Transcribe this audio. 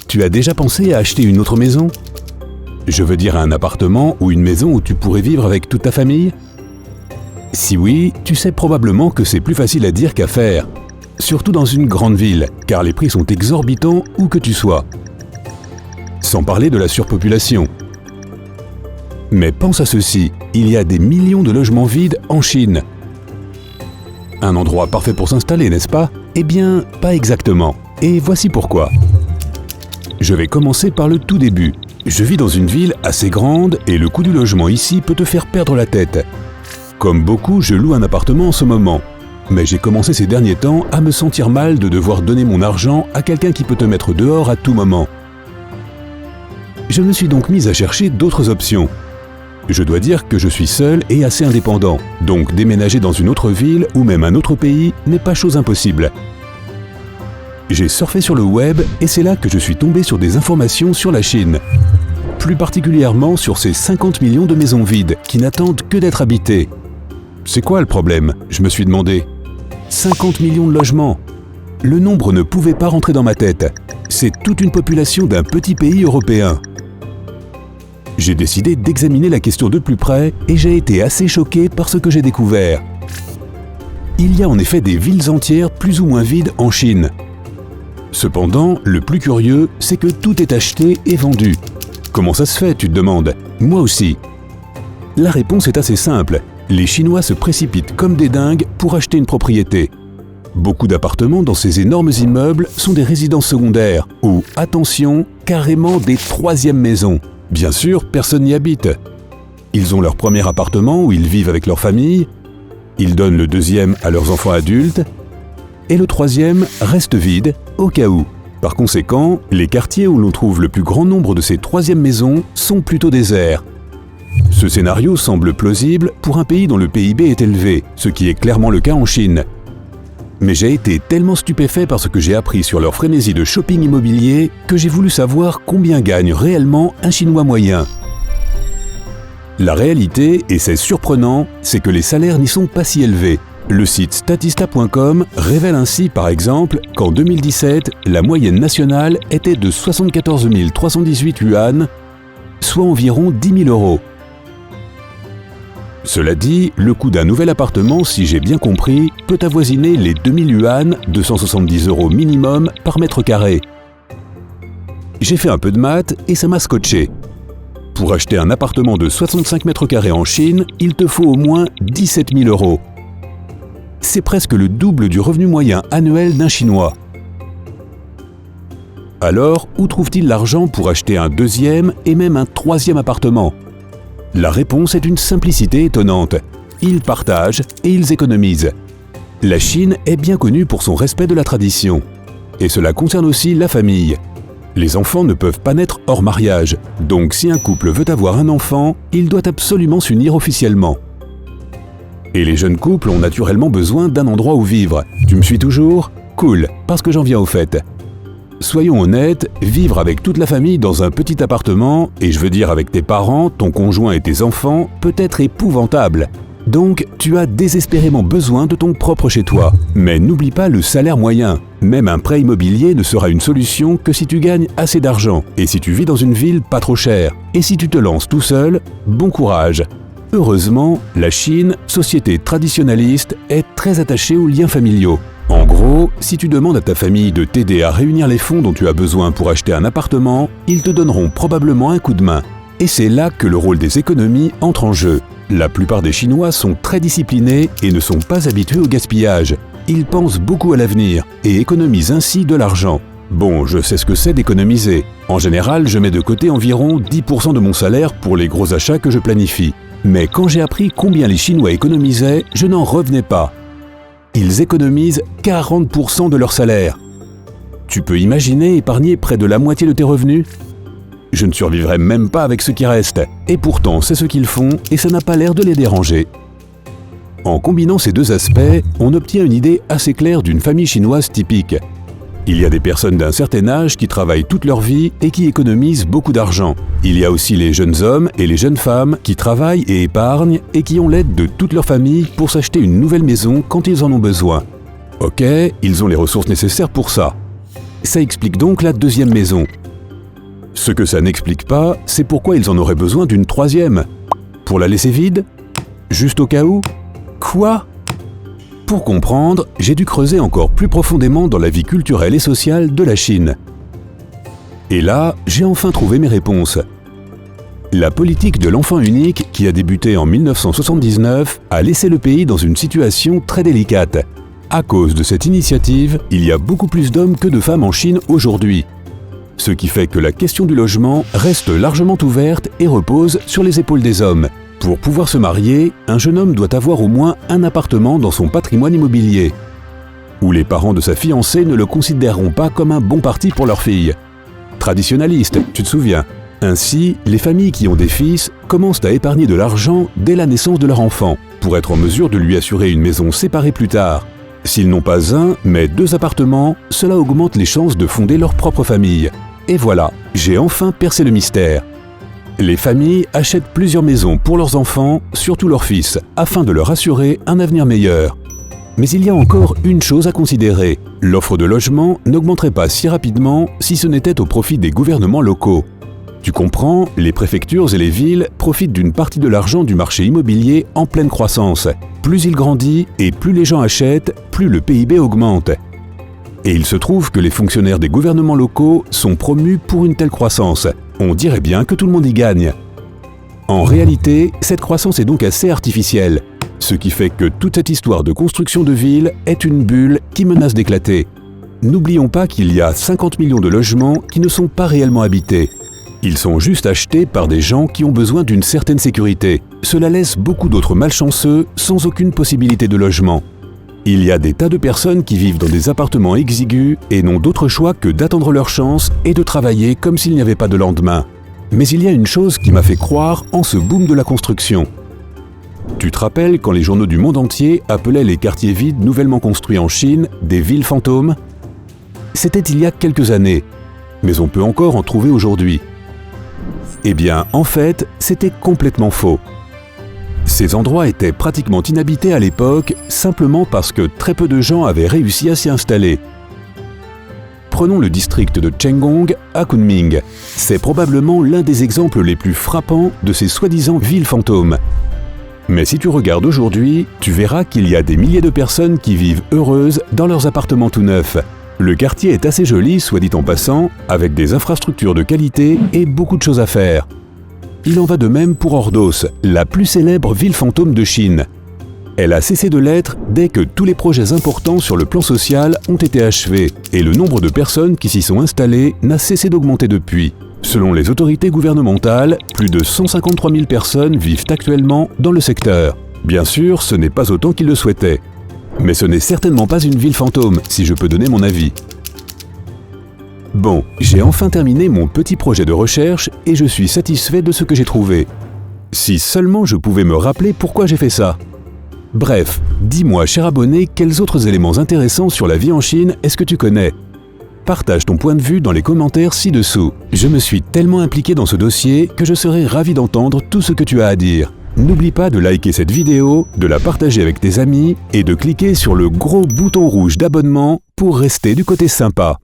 Tu as déjà pensé à acheter une autre maison? Je veux dire un appartement ou une maison où tu pourrais vivre avec toute ta famille? Si oui, tu sais probablement que c'est plus facile à dire qu'à faire. Surtout dans une grande ville, car les prix sont exorbitants où que tu sois. Sans parler de la surpopulation. Mais pense à ceci, il y a des millions de logements vides en Chine. Un endroit parfait pour s'installer, n'est-ce pas? Eh bien, pas exactement. Et voici pourquoi. Je vais commencer par le tout début. Je vis dans une ville assez grande et le coût du logement ici peut te faire perdre la tête. Comme beaucoup, je loue un appartement en ce moment. Mais j'ai commencé ces derniers temps à me sentir mal de devoir donner mon argent à quelqu'un qui peut te mettre dehors à tout moment. Je me suis donc mise à chercher d'autres options. Je dois dire que je suis seul et assez indépendant, donc déménager dans une autre ville ou même un autre pays n'est pas chose impossible. J'ai surfé sur le web et c'est là que je suis tombé sur des informations sur la Chine. Plus particulièrement sur ces 50 millions de maisons vides qui n'attendent que d'être habitées. C'est quoi le problème? Je me suis demandé. 50 millions de logements. Le nombre ne pouvait pas rentrer dans ma tête. C'est toute une population d'un petit pays européen. J'ai décidé d'examiner la question de plus près et j'ai été assez choqué par ce que j'ai découvert. Il y a en effet des villes entières plus ou moins vides en Chine. Cependant, le plus curieux, c'est que tout est acheté et vendu. Comment ça se fait, tu te demandes? Moi aussi. La réponse est assez simple. Les Chinois se précipitent comme des dingues pour acheter une propriété. Beaucoup d'appartements dans ces énormes immeubles sont des résidences secondaires ou, attention, carrément des troisièmes maisons. Bien sûr, personne n'y habite. Ils ont leur premier appartement où ils vivent avec leur famille, ils donnent le deuxième à leurs enfants adultes, et le troisième reste vide au cas où. Par conséquent, les quartiers où l'on trouve le plus grand nombre de ces troisièmes maisons sont plutôt déserts. Ce scénario semble plausible pour un pays dont le PIB est élevé, ce qui est clairement le cas en Chine. Mais j'ai été tellement stupéfait par ce que j'ai appris sur leur frénésie de shopping immobilier que j'ai voulu savoir combien gagne réellement un Chinois moyen. La réalité, et c'est surprenant, c'est que les salaires n'y sont pas si élevés. Le site statista.com révèle ainsi par exemple qu'en 2017, la moyenne nationale était de 74 318 yuan, soit environ 10 000 euros. Cela dit, le coût d'un nouvel appartement, si j'ai bien compris, peut avoisiner les 2000 yuan, 270 € minimum par mètre carré. J'ai fait un peu de maths et ça m'a scotché. Pour acheter un appartement de 65 mètres carrés en Chine, il te faut au moins 17 000 €. C'est presque le double du revenu moyen annuel d'un Chinois. Alors, où trouve-t-il l'argent pour acheter un deuxième et même un troisième appartement? La réponse est une simplicité étonnante. Ils partagent et ils économisent. La Chine est bien connue pour son respect de la tradition. Et cela concerne aussi la famille. Les enfants ne peuvent pas naître hors mariage, donc si un couple veut avoir un enfant, il doit absolument s'unir officiellement. Et les jeunes couples ont naturellement besoin d'un endroit où vivre. Tu me suis toujours? Cool, parce que j'en viens au fait. Soyons honnêtes, vivre avec toute la famille dans un petit appartement, et je veux dire avec tes parents, ton conjoint et tes enfants, peut être épouvantable. Donc, tu as désespérément besoin de ton propre chez-toi. Mais n'oublie pas le salaire moyen. Même un prêt immobilier ne sera une solution que si tu gagnes assez d'argent, et si tu vis dans une ville pas trop chère. Et si tu te lances tout seul, bon courage. Heureusement, la Chine, société traditionnaliste, est très attachée aux liens familiaux. En gros, si tu demandes à ta famille de t'aider à réunir les fonds dont tu as besoin pour acheter un appartement, ils te donneront probablement un coup de main. Et c'est là que le rôle des économies entre en jeu. La plupart des Chinois sont très disciplinés et ne sont pas habitués au gaspillage. Ils pensent beaucoup à l'avenir et économisent ainsi de l'argent. Bon, je sais ce que c'est d'économiser. En général, je mets de côté environ 10% de mon salaire pour les gros achats que je planifie. Mais quand j'ai appris combien les Chinois économisaient, je n'en revenais pas. Ils économisent 40% de leur salaire. Tu peux imaginer épargner près de la moitié de tes revenus? Je ne survivrai même pas avec ce qui reste. Et pourtant, c'est ce qu'ils font et ça n'a pas l'air de les déranger. En combinant ces deux aspects, on obtient une idée assez claire d'une famille chinoise typique. Il y a des personnes d'un certain âge qui travaillent toute leur vie et qui économisent beaucoup d'argent. Il y a aussi les jeunes hommes et les jeunes femmes qui travaillent et épargnent et qui ont l'aide de toute leur famille pour s'acheter une nouvelle maison quand ils en ont besoin. Ok, ils ont les ressources nécessaires pour ça. Ça explique donc la deuxième maison. Ce que ça n'explique pas, c'est pourquoi ils en auraient besoin d'une troisième. Pour la laisser vide? Juste au cas où? Quoi? Pour comprendre, j'ai dû creuser encore plus profondément dans la vie culturelle et sociale de la Chine. Et là, j'ai enfin trouvé mes réponses. La politique de l'enfant unique, qui a débuté en 1979, a laissé le pays dans une situation très délicate. À cause de cette initiative, il y a beaucoup plus d'hommes que de femmes en Chine aujourd'hui. Ce qui fait que la question du logement reste largement ouverte et repose sur les épaules des hommes. Pour pouvoir se marier, un jeune homme doit avoir au moins un appartement dans son patrimoine immobilier. Ou les parents de sa fiancée ne le considéreront pas comme un bon parti pour leur fille. Traditionnaliste, tu te souviens. Ainsi, les familles qui ont des fils commencent à épargner de l'argent dès la naissance de leur enfant, pour être en mesure de lui assurer une maison séparée plus tard. S'ils n'ont pas un, mais 2 appartements, cela augmente les chances de fonder leur propre famille. Et voilà, j'ai enfin percé le mystère. Les familles achètent plusieurs maisons pour leurs enfants, surtout leurs fils, afin de leur assurer un avenir meilleur. Mais il y a encore une chose à considérer. L'offre de logement n'augmenterait pas si rapidement si ce n'était au profit des gouvernements locaux. Tu comprends, les préfectures et les villes profitent d'une partie de l'argent du marché immobilier en pleine croissance. Plus il grandit et plus les gens achètent, plus le PIB augmente. Et il se trouve que les fonctionnaires des gouvernements locaux sont promus pour une telle croissance. On dirait bien que tout le monde y gagne. En réalité, cette croissance est donc assez artificielle, ce qui fait que toute cette histoire de construction de villes est une bulle qui menace d'éclater. N'oublions pas qu'il y a 50 millions de logements qui ne sont pas réellement habités. Ils sont juste achetés par des gens qui ont besoin d'une certaine sécurité. Cela laisse beaucoup d'autres malchanceux sans aucune possibilité de logement. Il y a des tas de personnes qui vivent dans des appartements exigus et n'ont d'autre choix que d'attendre leur chance et de travailler comme s'il n'y avait pas de lendemain. Mais il y a une chose qui m'a fait croire en ce boom de la construction. Tu te rappelles quand les journaux du monde entier appelaient les quartiers vides nouvellement construits en Chine des villes fantômes? C'était il y a quelques années, mais on peut encore en trouver aujourd'hui. Eh bien, en fait, c'était complètement faux. Ces endroits étaient pratiquement inhabités à l'époque, simplement parce que très peu de gens avaient réussi à s'y installer. Prenons le district de Chenggong à Kunming. C'est probablement l'un des exemples les plus frappants de ces soi-disant villes fantômes. Mais si tu regardes aujourd'hui, tu verras qu'il y a des milliers de personnes qui vivent heureuses dans leurs appartements tout neufs. Le quartier est assez joli, soit dit en passant, avec des infrastructures de qualité et beaucoup de choses à faire. Il en va de même pour Ordos, la plus célèbre ville fantôme de Chine. Elle a cessé de l'être dès que tous les projets importants sur le plan social ont été achevés et le nombre de personnes qui s'y sont installées n'a cessé d'augmenter depuis. Selon les autorités gouvernementales, plus de 153 000 personnes vivent actuellement dans le secteur. Bien sûr, ce n'est pas autant qu'ils le souhaitaient. Mais ce n'est certainement pas une ville fantôme, si je peux donner mon avis. Bon, j'ai enfin terminé mon petit projet de recherche et je suis satisfait de ce que j'ai trouvé. Si seulement je pouvais me rappeler pourquoi j'ai fait ça. Bref, dis-moi, cher abonné, quels autres éléments intéressants sur la vie en Chine est-ce que tu connais? Partage ton point de vue dans les commentaires ci-dessous. Je me suis tellement impliqué dans ce dossier que je serais ravi d'entendre tout ce que tu as à dire. N'oublie pas de liker cette vidéo, de la partager avec tes amis et de cliquer sur le gros bouton rouge d'abonnement pour rester du côté sympa.